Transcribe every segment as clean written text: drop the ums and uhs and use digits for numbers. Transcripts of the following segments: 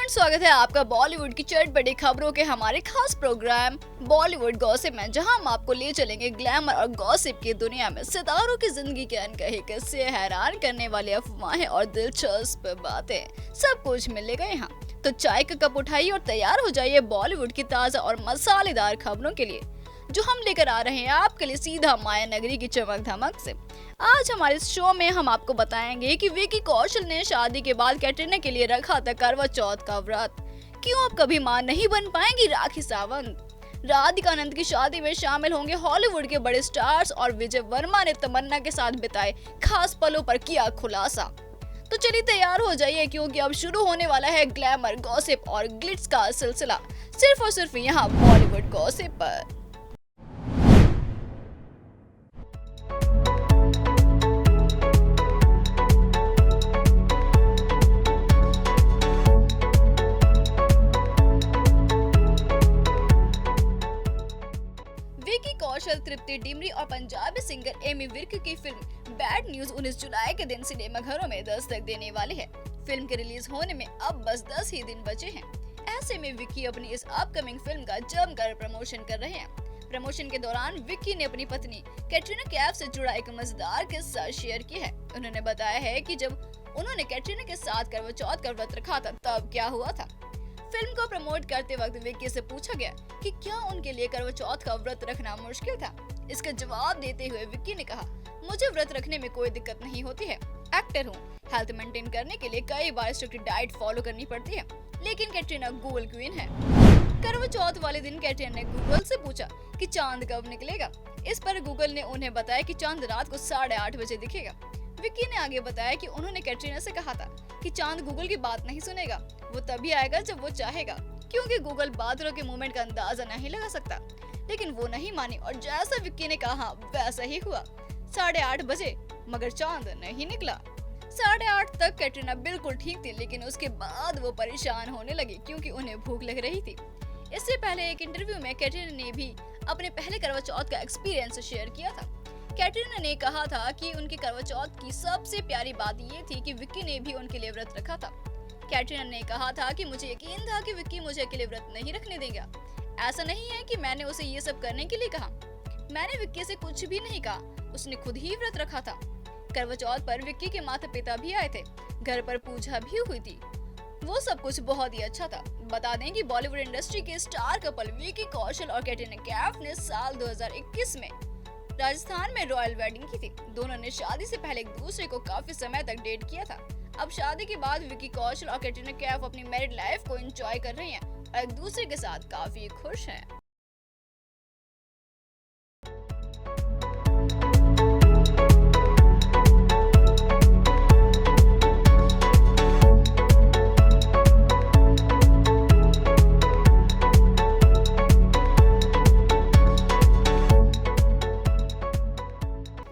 Friends, स्वागत है आपका बॉलीवुड की चटपटी खबरों के हमारे खास प्रोग्राम बॉलीवुड गॉसिप में, जहां हम आपको ले चलेंगे ग्लैमर और गॉसिप की दुनिया में सितारों की जिंदगी के अनकहे किस्से, हैरान करने वाली अफवाहें और दिलचस्प बातें। सब कुछ मिलेगा यहाँ। तो चाय का कप उठाइए और तैयार हो जाइए बॉलीवुड की ताजा और मसालेदार खबरों के लिए, जो हम लेकर आ रहे हैं आपके लिए सीधा माया नगरी की चमक धमक से। आज हमारे इस शो में हम आपको बताएंगे कि विकी कौशल ने शादी के बाद कैटरीना के लिए रखा था करवा चौथ का व्रत। क्यों अब कभी मां नहीं बन पाएंगी राखी सावंत? राधिका आनंद की शादी में शामिल होंगे हॉलीवुड के बड़े स्टार्स और विजय वर्मा ने तमन्ना के साथ बिताए खास पलों पर किया खुलासा। तो चलिए तैयार हो जाइए, क्योंकि अब शुरू होने वाला है ग्लैमर, गॉसिप और ग्लिट्स का सिलसिला, सिर्फ और सिर्फ यहाँ बॉलीवुड गॉसिप पर। विकी कौशल, तृप्ति डिमरी और पंजाबी सिंगर एमी विर्क की फिल्म बैड न्यूज 19 जुलाई के दिन सिनेमाघरों में दस्तक देने वाली है। फिल्म के रिलीज होने में अब बस 10 ही दिन बचे हैं। ऐसे में विकी अपनी इस अपकमिंग फिल्म का जमकर प्रमोशन कर रहे हैं। प्रमोशन के दौरान विकी ने अपनी पत्नी कैटरीना कैफ से जुड़ा एक मजेदार किस्सा शेयर किया है। उन्होंने बताया है कि जब उन्होंने कैटरीना के साथ करवा चौथ का व्रत रखा था तब क्या हुआ था। फिल्म को प्रमोट करते वक्त विक्की से पूछा गया कि क्या उनके लिए करवा चौथ का व्रत रखना मुश्किल था। इसका जवाब देते हुए विक्की ने कहा, मुझे व्रत रखने में कोई दिक्कत नहीं होती है। एक्टर हूँ, हेल्थ मेंटेन करने के लिए कई बार स्ट्रिक्ट डाइट फॉलो करनी पड़ती है, लेकिन कैटरीना गूगल क्वीन है। करवा चौथ वाले दिन कैटरीना ने गूगल से पूछा कि चांद कब निकलेगा। इस पर गूगल ने उन्हें बताया कि चांद रात को 8:30 बजे दिखेगा। विक्की ने आगे बताया कि उन्होंने कैटरीना से कहा था कि चांद गूगल की बात नहीं सुनेगा, वो तभी आएगा जब वो चाहेगा, क्योंकि गूगल बादलों के मूवमेंट का अंदाजा नहीं लगा सकता। लेकिन वो नहीं मानी और जैसा विक्की ने कहा वैसा ही हुआ। 8:30 बजे, मगर चांद नहीं निकला। 8:30 तक कैटरीना बिल्कुल ठीक थी, लेकिन उसके बाद वो परेशान होने लगी क्योंकि उन्हें भूख लग रही थी। इससे पहले एक इंटरव्यू में कैटरीना ने भी अपने पहले करवा चौथ का एक्सपीरियंस शेयर किया था। कैटरीना ने कहा था कि उनकी करवा चौथ की सबसे प्यारी बात ये थी कि विक्की ने भी उनके लिए व्रत रखा था। कैटरीना ने कहा था कि मुझे यकीन था कि विक्की मुझे अकेले व्रत नहीं रखने देगा। ऐसा नहीं है कि मैंने उसे ये सब करने के लिए कहा। मैंने विक्की से कुछ भी नहीं कहा, उसने खुद ही व्रत रखा था। करवा चौथ पर विक्की के माता पिता भी आए थे, घर पर पूजा भी हुई थी। वो सब कुछ बहुत ही अच्छा था। बता दें कि बॉलीवुड इंडस्ट्री के स्टार कपल विकी कौशल और कैटरीना कैफ ने साल 2021 में राजस्थान में रॉयल वेडिंग की थी। दोनों ने शादी से पहले एक दूसरे को काफी समय तक डेट किया था। अब शादी के बाद विकी कौशल और कैटरीना कैफ अपनी मैरिड लाइफ को एंजॉय कर रही हैं और एक दूसरे के साथ काफी खुश हैं।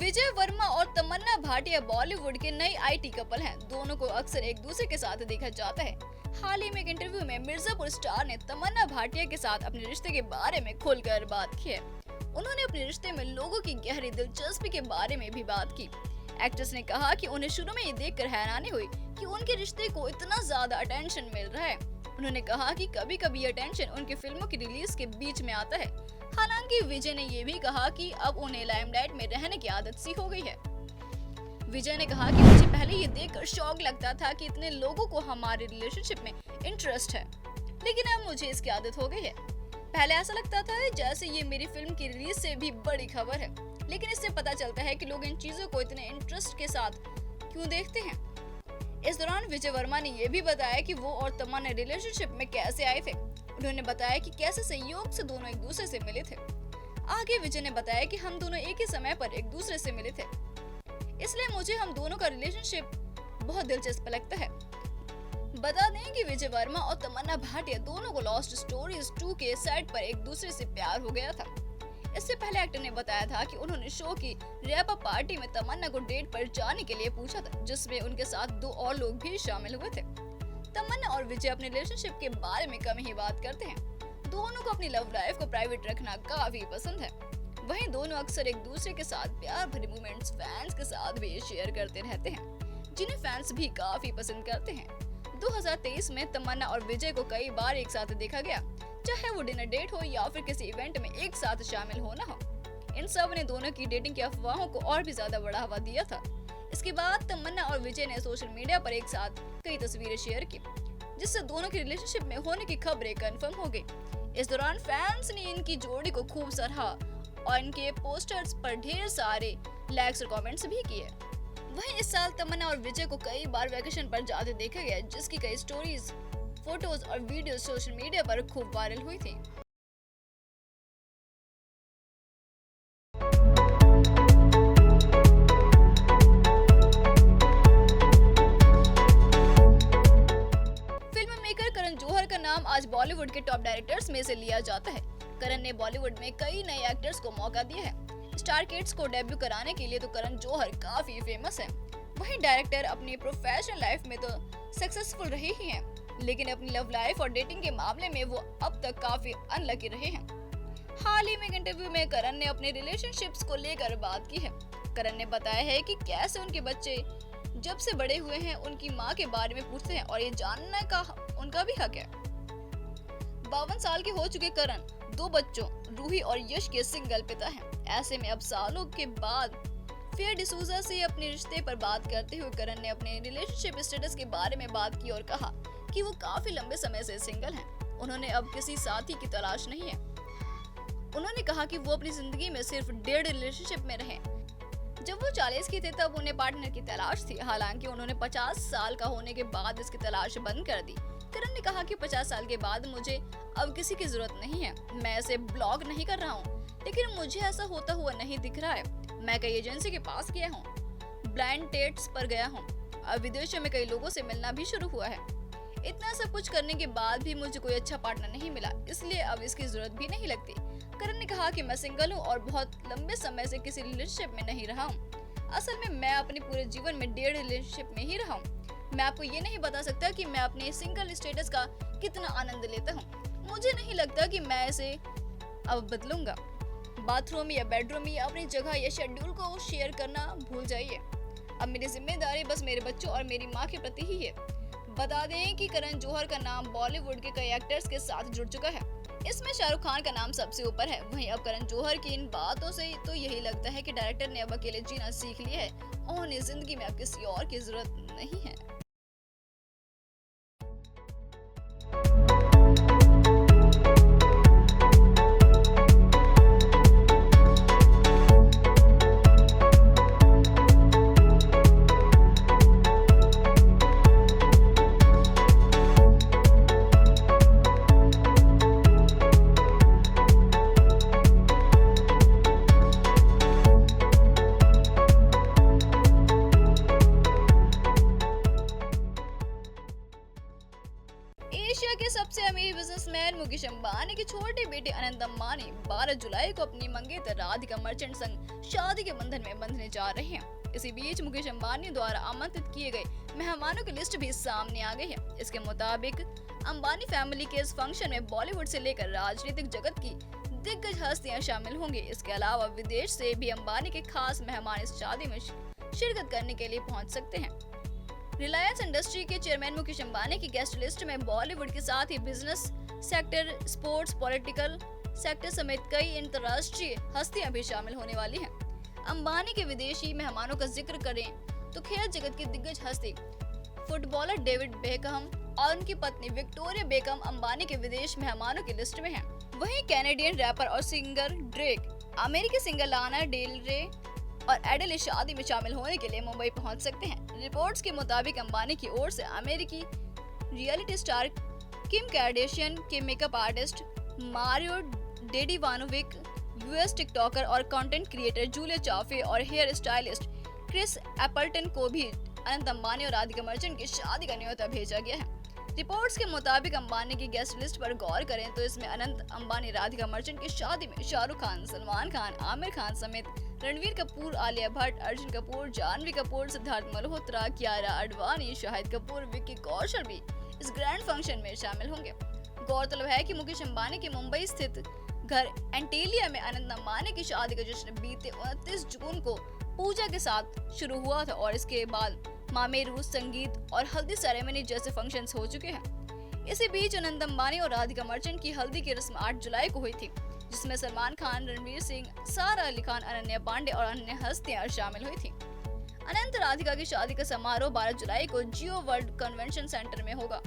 विजय वर्मा और तमन्ना भाटिया बॉलीवुड के नए आईटी कपल हैं। दोनों को अक्सर एक दूसरे के साथ देखा जाता है। हाल ही में एक इंटरव्यू में मिर्जापुर स्टार ने तमन्ना भाटिया के साथ अपने रिश्ते के बारे में खुलकर बात की है। उन्होंने अपने रिश्ते में लोगों की गहरी दिलचस्पी के बारे में भी बात की। एक्ट्रेस ने कहा कि उन्हें शुरू में ये देखकर हैरानी हुई कि उनके रिश्ते को इतना ज्यादा अटेंशन मिल रहा है। उन्होंने कहा कि कभी कभी ये अटेंशन उनकी फिल्मों की रिलीज के बीच में आता है। हालांकि विजय ने ये भी कहा कि अब उन्हें लाइमलाइट में रहने की आदत सी हो गई है। विजय ने कहा कि मुझे पहले ये देखकर शौक लगता था कि इतने लोगों को हमारे रिलेशनशिप में इंटरेस्ट है, लेकिन अब मुझे इसकी आदत हो गई है। पहले ऐसा लगता था जैसे ये मेरी फिल्म की रिलीज से भी बड़ी खबर है, लेकिन इससे पता चलता है कि लोग इन चीजों को इतने इंटरेस्ट के साथ क्यों देखते हैं। इस दौरान विजय वर्मा ने यह भी बताया कि वो और तमन्ना रिलेशनशिप में कैसे आए थे। उन्होंने बताया कि कैसे संयोग से दोनों एक दूसरे से मिले थे। आगे विजय ने बताया कि हम दोनों एक ही समय पर एक दूसरे से मिले थे, इसलिए मुझे हम दोनों का रिलेशनशिप बहुत दिलचस्प लगता है। बता दें कि विजय वर्मा और तमन्ना भाटिया दोनों को लॉस्ट स्टोरीज 2 के सेट पर एक दूसरे से प्यार हो गया था। इससे पहले एक्टर ने बताया था कि उन्होंने शो की रैप अप पार्टी में तमन्ना को डेट पर जाने के लिए पूछा था, जिसमें उनके साथ 2 और लोग भी शामिल हुए थे। तमन्ना और विजय अपने रिलेशनशिप के बारे में कम ही बात करते हैं। दोनों को अपनी लव लाइफ को प्राइवेट रखना काफी पसंद है। वहीं दोनों अक्सर एक दूसरे के साथ प्यार भरे मोमेंट्स फैंस के साथ भी शेयर करते रहते हैं, जिन्हें फैंस भी काफी पसंद करते हैं। 2023 में तमन्ना और विजय को कई बार एक साथ देखा गया, चाहे वो डिनर डेट हो या फिर किसी इवेंट में एक साथ शामिल होना हो। इन सब ने दोनों की डेटिंग की अफवाहों को और भी ज्यादा बढ़ावा दिया था। इसके बाद तमन्ना और विजय ने सोशल मीडिया पर एक साथ कई तस्वीरें शेयर की, जिससे दोनों के रिलेशनशिप में होने की खबरें कंफर्म हो गई। इस दौरान फैंस ने इनकी जोड़ी को खूब सराहा और इनके पोस्टर्स पर ढेर सारे लाइक्स और कमेंट्स भी किए। वहीं इस साल तमन्ना और विजय को कई बार वैकेशन पर जाते देखा गया, जिसकी कई स्टोरीज, फोटोज और वीडियो सोशल मीडिया पर खूब वायरल हुई थी। करण जौहर का नाम आज बॉलीवुड के टॉप डायरेक्टर्स में से लिया जाता है। करण ने बॉलीवुड में कई नए एक्टर्स को मौका दिया है। स्टार किड्स को डेब्यू कराने के लिए तो करण जौहर काफी फेमस है। वहीं डायरेक्टर अपनी प्रोफेशनल लाइफ में तो सक्सेसफुल रहे ही हैं, लेकिन अपनी लव लाइफ और डेटिंग के मामले में वो अब तक काफी अनलकी रहे हैं। हाल ही में एक इंटरव्यू में करण ने अपने रिलेशनशिप्स को लेकर बात की है। करण ने बताया है कि कैसे उनके बच्चे जब से बड़े हुए हैं उनकी माँ के बारे में पूछते हैं और ये जानने का उनका भी हक है। 52 साल के हो चुके करण 2 बच्चों रूही और यश के सिंगल पिता हैं। ऐसे में अब सालों के बाद फेयर डिसूजा से अपने रिश्ते पर बात करते हुए करण ने अपने रिलेशनशिप स्टेटस के बारे में बात की और कहा कि वो काफी लंबे समय से सिंगल हैं। उन्होंने अब किसी साथी की तलाश नहीं है। उन्होंने कहा कि वो अपनी जिंदगी में सिर्फ 1.5 रिलेशनशिप में रहे। जब वो 40 के थे तब उन्हें पार्टनर की तलाश थी। हालांकि उन्होंने 50 साल का होने के बाद इसकी तलाश बंद कर दी। करण ने कहा कि 50 साल के बाद मुझे अब किसी की जरूरत नहीं है। मैं इसे ब्लॉग नहीं कर रहा हूँ, लेकिन मुझे ऐसा होता हुआ नहीं दिख रहा है। मैं कई एजेंसी के पास गया हूँ, ब्लाइंड डेट्स पर गया हूँ, अब विदेशों में कई लोगों से मिलना भी शुरू हुआ है। इतना सब कुछ करने के बाद भी मुझे कोई अच्छा पार्टनर नहीं मिला, इसलिए अब इसकी जरूरत भी नहीं लगती। करण ने कहा कि मैं सिंगल हूँ और बहुत लंबे समय से किसी रिलेशनशिप में नहीं रहा हूँ। असल में मैं अपने पूरे जीवन में 1.5 रिलेशनशिप में ही रहा हूँ। मैं आपको ये नहीं बता सकता कि मैं अपने सिंगल स्टेटस का कितना आनंद लेता हूँ। मुझे नहीं लगता कि मैं इसे अब बदलूंगा। बाथरूम या बेडरूम या अपनी जगह या शेड्यूल को शेयर करना भूल जाइए। अब मेरी जिम्मेदारी बस मेरे बच्चों और मेरी माँ के प्रति ही है। बता दें कि करण जौहर का नाम बॉलीवुड के कई एक्टर्स के साथ जुड़ चुका है। इसमें शाहरुख खान का नाम सबसे ऊपर है। वहीं अब करण जौहर की इन बातों से तो यही लगता है कि डायरेक्टर ने अब अकेले जीना सीख लिया है और उन्हें जिंदगी में अब किसी और की जरूरत नहीं है। एशिया के सबसे अमीर बिजनेसमैन मुकेश अंबानी के छोटे बेटे अनंत अंबानी 12 जुलाई को अपनी मंगेतर राधिका मर्चेंट संग शादी के बंधन में बंधने जा रहे हैं। इसी बीच मुकेश अंबानी द्वारा आमंत्रित किए गए मेहमानों की लिस्ट भी सामने आ गई है। इसके मुताबिक अंबानी फैमिली के इस फंक्शन में बॉलीवुड से लेकर राजनीतिक जगत की दिग्गज हस्तियां शामिल होंगे। इसके अलावा विदेश से भी अंबानी के खास मेहमान इस शादी में शिरकत करने के लिए पहुँच सकते हैं। रिलायंस इंडस्ट्री के चेयरमैन मुकेश अंबानी की गेस्ट लिस्ट में बॉलीवुड के साथ ही business sector, sports, political sector समेत कई अंतर्राष्ट्रीय हस्तियां भी शामिल होने वाली हैं। अंबानी के विदेशी मेहमानों का जिक्र करें तो खेल जगत की दिग्गज हस्ती फुटबॉलर डेविड बेकहम और उनकी पत्नी विक्टोरिया बेकहम अंबानी के विदेश मेहमानों की लिस्ट में हैं। वहीं कैनेडियन रैपर और सिंगर ड्रेक, अमेरिकी सिंगर लाना डेल रे और एडल इस शादी में शामिल होने के लिए मुंबई पहुंच सकते हैं। रिपोर्ट्स के मुताबिक अंबानी की ओर से अमेरिकी रियलिटी स्टार किम कार्दाशियन के makeup artist Mario Dedivanovic, US TikToker और कंटेंट क्रिएटर जूलिया चाफे और हेयर स्टाइलिस्ट क्रिस एपल्टन को भी अनंत अंबानी और राधिका मर्चेंट की शादी का न्योता भेजा गया है। रिपोर्ट्स के मुताबिक अंबानी की गेस्ट लिस्ट पर गौर करें तो इसमें अनंत अंबानी राधिका मर्चेंट की शादी में शाहरुख खान, सलमान खान, आमिर खान समेत रणवीर कपूर, आलिया भट्ट, अर्जुन कपूर, जानवी कपूर, सिद्धार्थ मल्होत्रा, कियारा आडवाणी, शाहिद कपूर, विक्की कौशल भी इस ग्रैंड फंक्शन में शामिल होंगे। गौरतलब है कि मुकेश अंबानी के मुंबई स्थित घर एंटेलिया में अनंत अंबानी की शादी का जश्न बीते 29 जून को पूजा के साथ शुरू हुआ था और इसके बाद मामेरू, संगीत और हल्दी सेरेमनी जैसे फंक्शंस हो चुके हैं। इसी बीच अनंत अंबानी और राधिका मर्चेंट की हल्दी की रस्म 8 जुलाई को हुई थी, जिसमें सलमान खान, रणवीर सिंह, सारा अली खान, अनन्या पांडे और अन्य हस्तियां शामिल हुई थी। अनंत राधिका की शादी का समारोह 12 जुलाई को जियो वर्ल्ड कन्वेंशन सेंटर में होगा,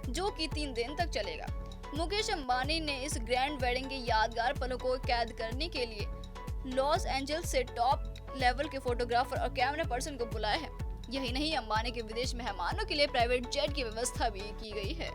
जो कि 3 दिन तक चलेगा। मुकेश अंबानी ने इस ग्रैंड वेडिंग के यादगार पलों को कैद करने के लिए लॉस एंजल्स से टॉप लेवल के फोटोग्राफर और कैमरा पर्सन को बुलाया है। यही नहीं, अंबानी के विदेश मेहमानों के लिए प्राइवेट जेट की व्यवस्था भी की गई है।